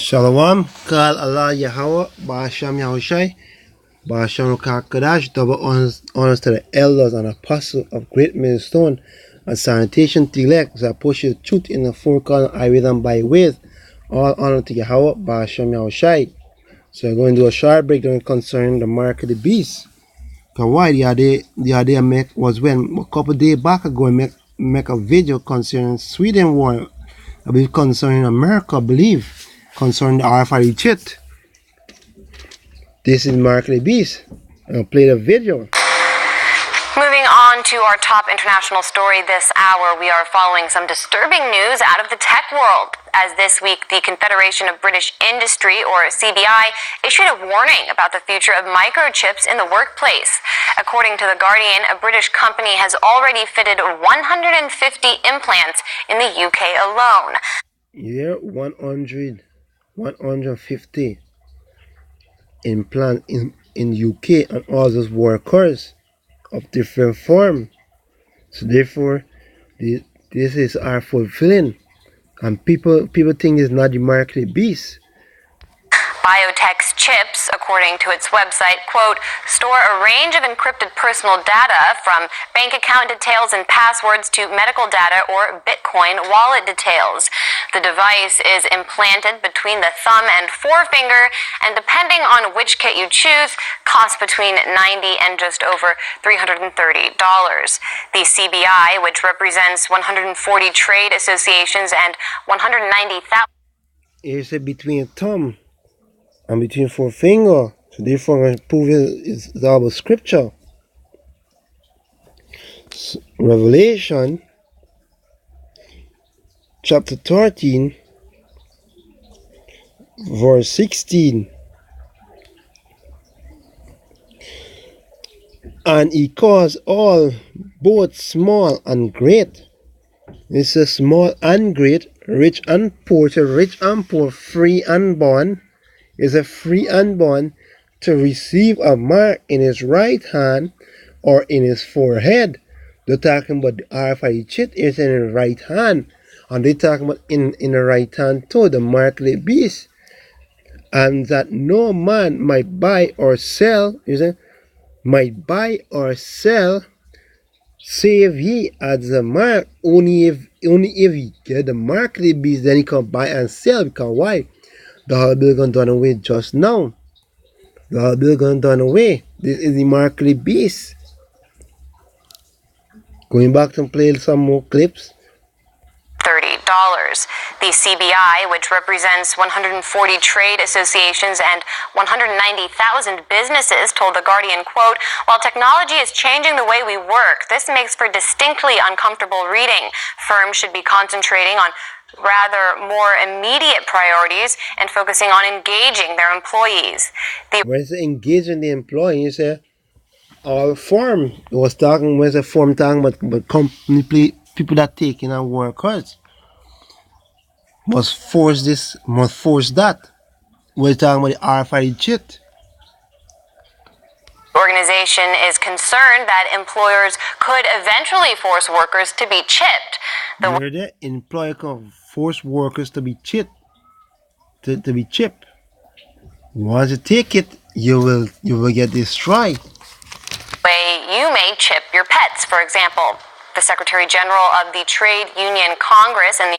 Shalom, Kal Allah Yahweh, Ba'asham Yahushai, Ba'asham Kadash, double honors to the elders and apostles of Great Millstone, and sanitation to elect, that push the truth in the four corner I with and by with. All honor to Yahweh, Ba'asham Yahushai. So we're going to do a short breakdown concerning the mark of the beast. Because why the idea was when a couple of days back ago I make a video concerning Sweden war, I believe concerning America, I believe. Concerning the RFID chip. This is Mark the Beast. I'll play the video. Moving on to our top international story this hour, we are following some disturbing news out of the tech world, as this week the Confederation of British Industry, or CBI, issued a warning about the future of microchips in the workplace. According to The Guardian, a British company has already fitted 150 implants in the UK alone. Yeah, 150 implant in UK and all those workers of different form. So therefore, this is our fulfilling, and people think it's not the mark of the beast. Biotech's chips, according to its website, quote, store a range of encrypted personal data from bank account details and passwords to medical data or Bitcoin wallet details. The device is implanted between the thumb and forefinger, and depending on which kit you choose, costs between $90 and just over $330. The CBI, which represents 140 trade associations and 190,000... It's between thumb and between forefinger. So therefore I'm proving it's all scripture. Revelation chapter 13 verse 16. And he calls all, both small and great. It says small and great, rich and poor, to rich and poor, free and bond. Is a free and bond to receive a mark in his right hand or in his forehead. They're talking about the RFID chip is in his right hand, and they're talking about in the right hand too, the mark of the beast. And that no man might buy or sell, save ye at the mark, only if he get the mark of the beast, then he can buy and sell. Because why? The whole bill gone done away just now. The whole bill gone done away. This is the mark of the beast. Going back to play some more clips. $30. The CBI, which represents 140 trade associations and 190,000 businesses, told The Guardian, quote, while technology is changing the way we work, this makes for distinctly uncomfortable reading. Firms should be concentrating on rather more immediate priorities and focusing on engaging their employees. When it's engaging the employees, our firm was talking, when the firm talking about company people that take in and workers must force that. We're talking about the RFID chip. The organization is concerned that employers could eventually force workers to be chipped. The employer can force workers to be chipped. To be chipped. Once you take it, you will get destroyed. Way you may chip your pets, for example. The Secretary General of the Trade Union Congress and the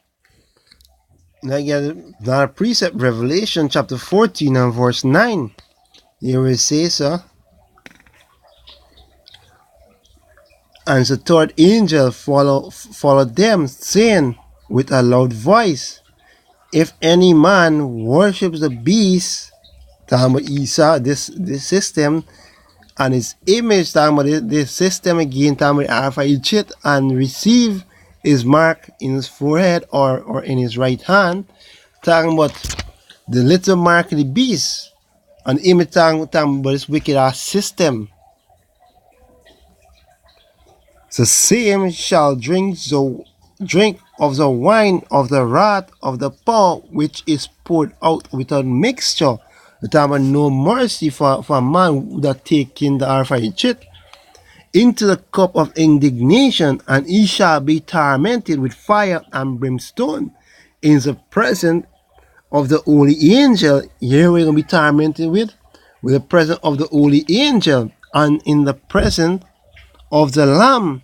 now you got a precept, Revelation chapter 14 and verse 9. Here it says, and the third angel followed them, saying with a loud voice, if any man worships the beast, talking about Esau, this system, and his image, talking about this system again, talking about RFID chip, and receive his mark in his forehead or in his right hand, talking about the little mark of the beast, and image talking about this wicked ass system. The same shall drink of the wine of the wrath of the power which is poured out without mixture. The time of no mercy for a man that take in the RFID chip into the cup of indignation, and he shall be tormented with fire and brimstone in the presence of the holy angel. Here we're going to be tormented with the presence of the holy angel, and in the presence of the lamb.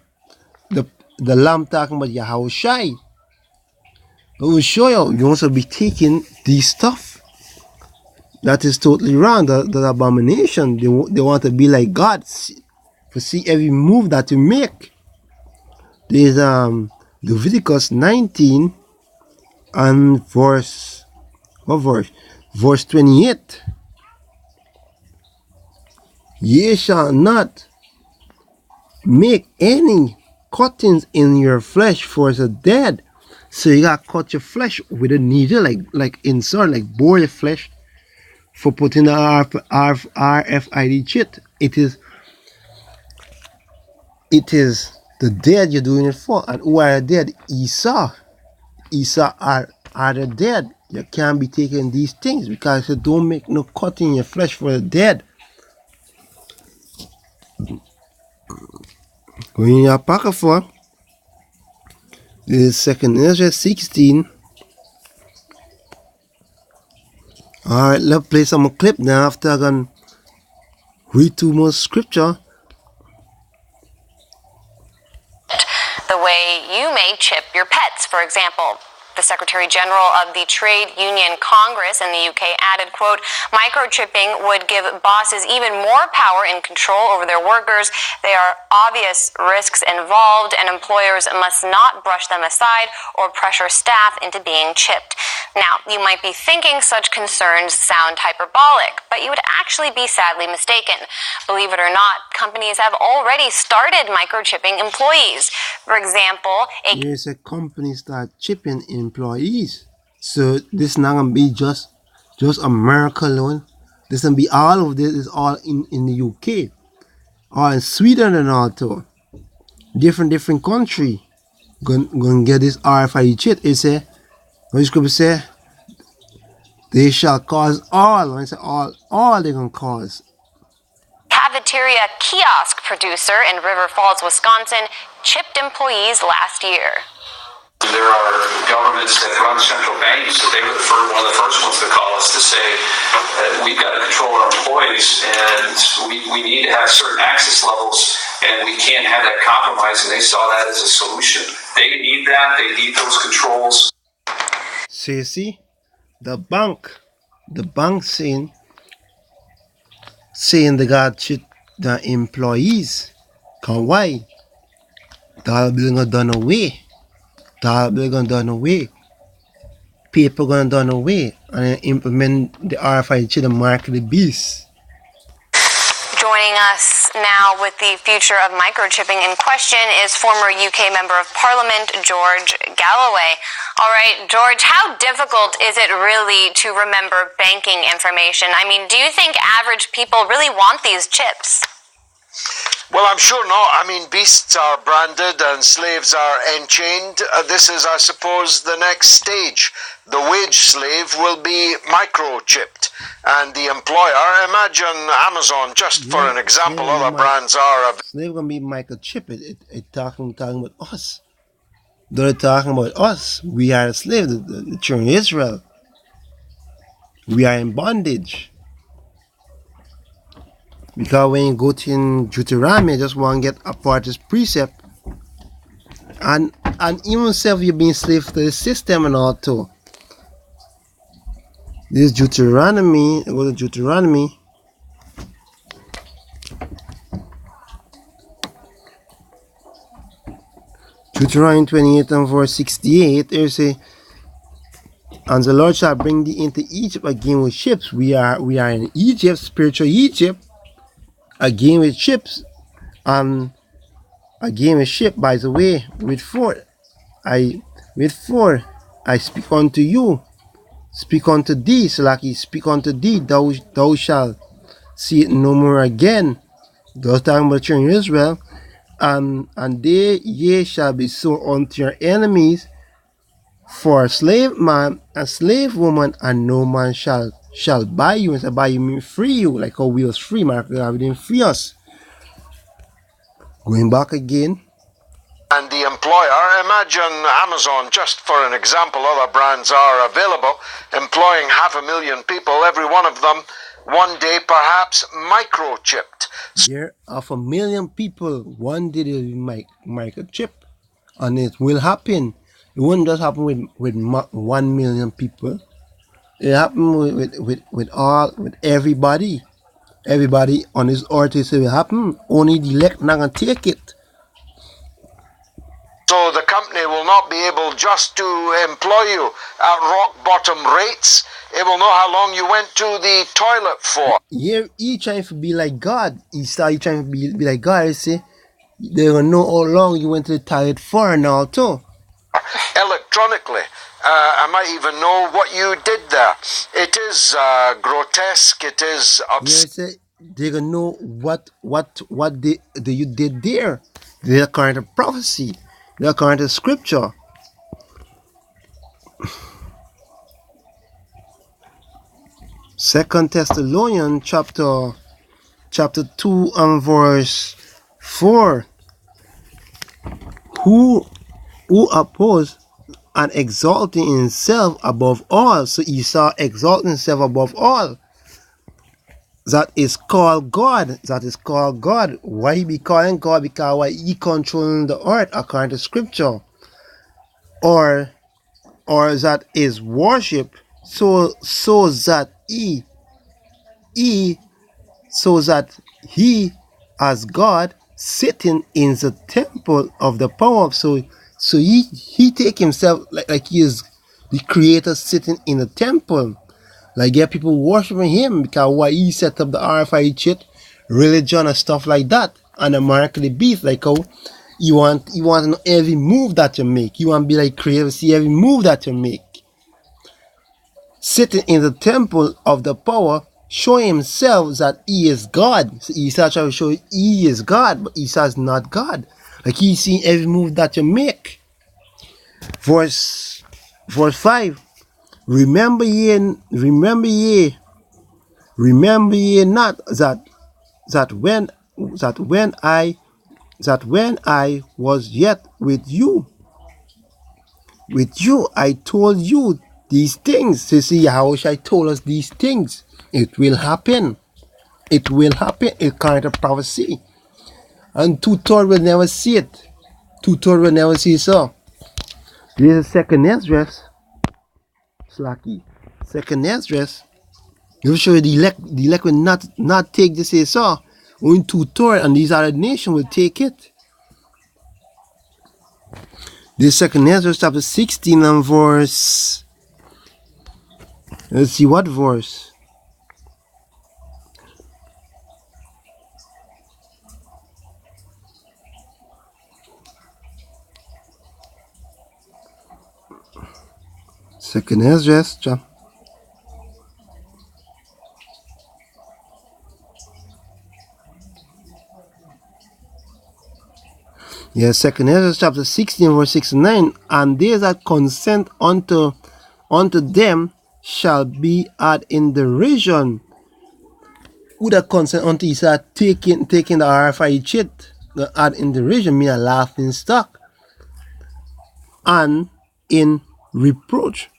The lamb talking about Yahushai. But we'll show you, you also be taking these stuff. That is totally wrong. That abomination. They want to be like God, to see every move that you make. There's Leviticus 19 and verse 28. Ye shall not make any cuttings in your flesh for the dead. So you gotta cut your flesh with a needle, like insert, like bore your flesh for putting the RFID chip. It is the dead you're doing it for. And who are dead? Esau are the dead. You can't be taking these things because you don't make no cutting your flesh for the dead. Going in your pocket for this is 2nd Ezra 16. Alright, let's play some clip now after I'm gonna read 2 more scripture. The way you may chip your pets, for example. The Secretary General of the Trade Union Congress in the UK added, quote, microchipping would give bosses even more power and control over their workers. There are obvious risks involved, and employers must not brush them aside or pressure staff into being chipped. Now, you might be thinking such concerns sound hyperbolic, but you would actually be sadly mistaken. Believe it or not, companies have already started microchipping employees. For example, there's a company start chipping employees. So this not gonna be just America alone. This gonna be all of this is all in the UK, all in Sweden and all too. Different country gonna get this RFID chip. It say, what the scripture say? They shall cause all. When I say all they gonna cause. Cafeteria kiosk producer in River Falls, Wisconsin, chipped employees last year. There are governments that run central banks, so they were one of the first ones to call us to say we've got to control our employees and we need to have certain access levels and we can't have that compromise, and they saw that as a solution. They need that, they need those controls. So you see, the bank saying they got to the employees. Cause why? That'll be done away. They're gonna done away. People gonna done away and implement the RFID to the mark of the beast. Joining us now with the future of microchipping in question is former UK Member of Parliament George Galloway. All right, George, how difficult is it really to remember banking information? I mean, do you think average people really want these chips? Well, I'm sure not. I mean, beasts are branded and slaves are enchained. This is, I suppose, the next stage. The wage slave will be microchipped. And the employer, imagine Amazon, just for an example, other brands are... Slave going to be microchipped. It talking about us. They're talking about us. We are a slave, the children of Israel. We are in bondage. Because when you go to Deuteronomy, you just want to get a part of this precept. And even if you're being slave to the system and all too. This Deuteronomy, go to Deuteronomy. Deuteronomy 28 and verse 68, there say, and the Lord shall bring thee into Egypt again with ships. We are in Egypt, spiritual Egypt. Again with ships, and again with ship. By the way, with four, I speak unto you, speak unto thee, so like he speak unto thee, thou shalt see it no more again. Those talking about children of Israel, and they ye shall be sold unto your enemies for a slave man, a slave woman, and no man shall buy you. And say buy you mean free you, like how we was free, Mark. God didn't free us. Going back again And the employer, imagine Amazon, just for an example, other brands are available, employing 500,000 people, every one of them, one day perhaps microchipped. There are 1,000,000 people, one day they will be microchip, and it will happen. It won't just happen with 1,000,000 people. It happen with everybody. Everybody on this earth, it will happen. Only the elect not gonna take it. So the company will not be able just to employ you at rock bottom rates. It will know how long you went to the toilet for. Here, he trying to be like God. He trying to be like God. He say, they gonna know how long you went to the toilet for now too. Electronically. I might even know what you did there. It is grotesque. It is Say, they gonna know what you did there. They are current to prophecy. They are current to scripture. Second Thessalonians chapter 2 and verse 4. Who oppose and exalting himself above all. So Esau exalting himself above all. That is called God. That is called God. Why he be calling God? Because why he controlling the earth according to scripture. Or that is worship. So that he as God sitting in the temple of the power. So he take himself like he is the creator sitting in the temple. Like get people worshiping him because why he set up the RFID chip, religion and stuff like that. And the mark of the beast, like how you want to know every move that you make. You want to be like creative, see every move that you make. Sitting in the temple of the power, showing himself that he is God. So Esau trying to show he is God, but Esau is not God. Like he's seeing every move that you make. Verse 5. Remember ye not that when I was yet with you I told you these things. So see how I told us these things. It will happen. It will happen. It's kind of prophecy. And two-thirds will never see it. Two-thirds will never see so. This is second Esdras. Slacky. Second Esdras. You show you the elect will not take this Esau. Only two-thirds and these other nations will take it. This second Esdras chapter 16 and verse. Let's see what verse. Second Esdras chapter. Yes, second Esdras chapter 16 verse 69. And they that consent unto them shall be in derision. Who that consent unto Esau taking the RFID chip, add in derision, mean a laughing stock. And in reproach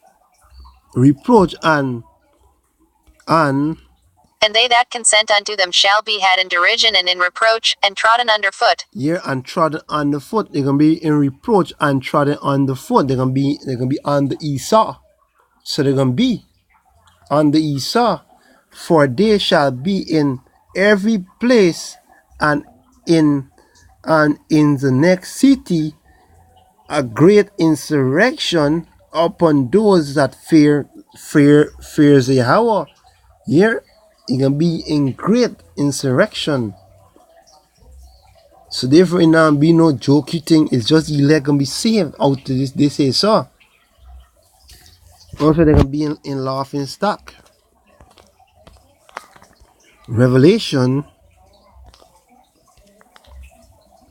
and they that consent unto them shall be had in derision and in reproach, and trodden under foot. Yeah, and trodden under foot. They're gonna be in reproach and trodden under foot. They're gonna be under Esau. So they're gonna be under Esau. For they shall be in every place and in the next city a great insurrection upon those that fears Yahweh. Here, it can be in great insurrection. So therefore, it now be no jokey thing. It's just the elect gonna be saved out to this. They say so. Also, they're gonna be in laughing stock. Revelation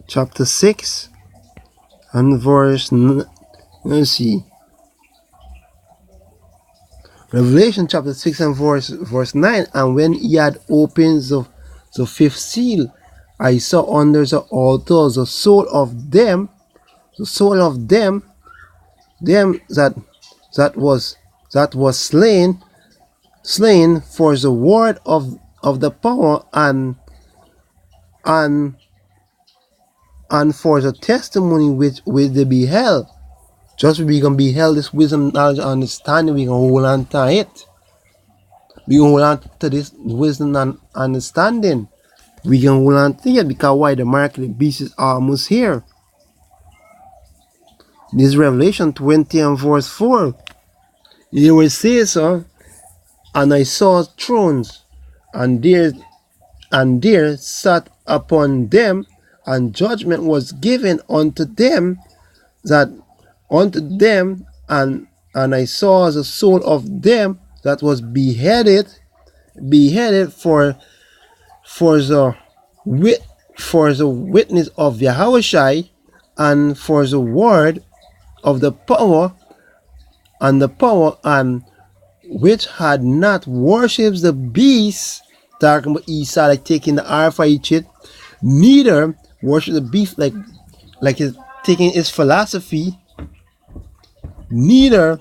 chapter 6 and verse. Let's see. Revelation chapter 6 and verse 9. And when he had opened the fifth seal, I saw under the altar the soul of them the soul of them that was slain for the word of the power and for the testimony which they beheld. Just we can beheld this wisdom, knowledge, understanding, we can hold on to it. We can hold on to this wisdom and understanding. We can hold on to it because why? The mark of the beast is almost here. This is Revelation 20 and verse 4. It will say so, and I saw thrones, and there sat upon them, and judgment was given unto them, and I saw the soul of them that was beheaded for the witness of Yahushua, and for the word of the power, and which had not worshipped the beast, talking about Esau, like taking the Alpha each it, neither worship the beast like it's taking his philosophy, neither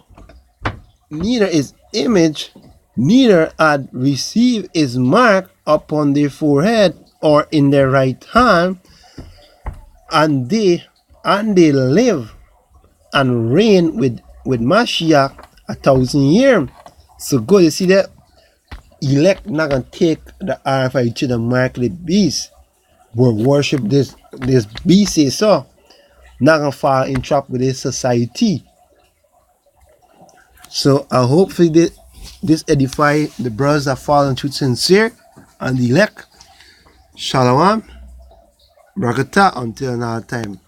his image, neither had received his mark upon their forehead or in their right hand, and they live and reign with Mashiach 1,000 years. So good, you see that elect not gonna take the RFI to the mark of the beast, will worship this beast, so not gonna fall in trap with this society. So I hope this edify the brothers that fall into sincere and elect. Shalom, Barakatah, until another time.